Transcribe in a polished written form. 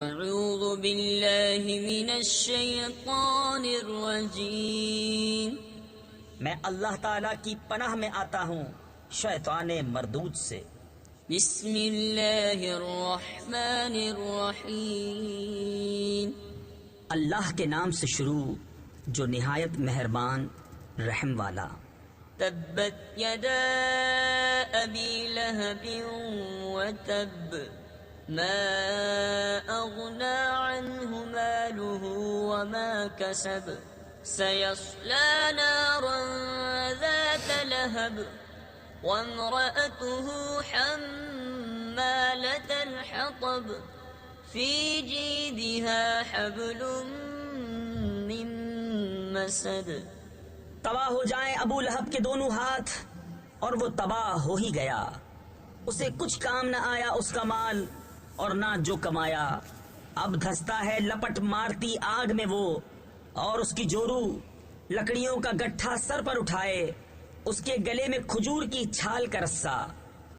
اعوذ باللہ من الشیطان الرجیم، میں اللہ تعالیٰ کی پناہ میں آتا ہوں شیطان مردود سے۔ بسم اللہ الرحمن الرحیم، اللہ کے نام سے شروع جو نہایت مہربان رحم والا۔ تبت یدا ابی لہب وتب، ما اغنى عنه ماله وما كسب، سيصلى نارا ذات لهب وامرأته حمالة الحطب في جيدها حبل من مسد۔ تباہ ہو جائیں ابو لہب کے دونوں ہاتھ، اور وہ تباہ ہو ہی گیا۔ اسے کچھ کام نہ آیا اس کا مال اور نہ جو کمایا۔ اب دھستا ہے لپٹ مارتی آگ میں وہ، اور اس کی جورو لکڑیوں کا گٹھا سر پر اٹھائے، اس کے گلے میں کھجور کی چھال کا رسہ۔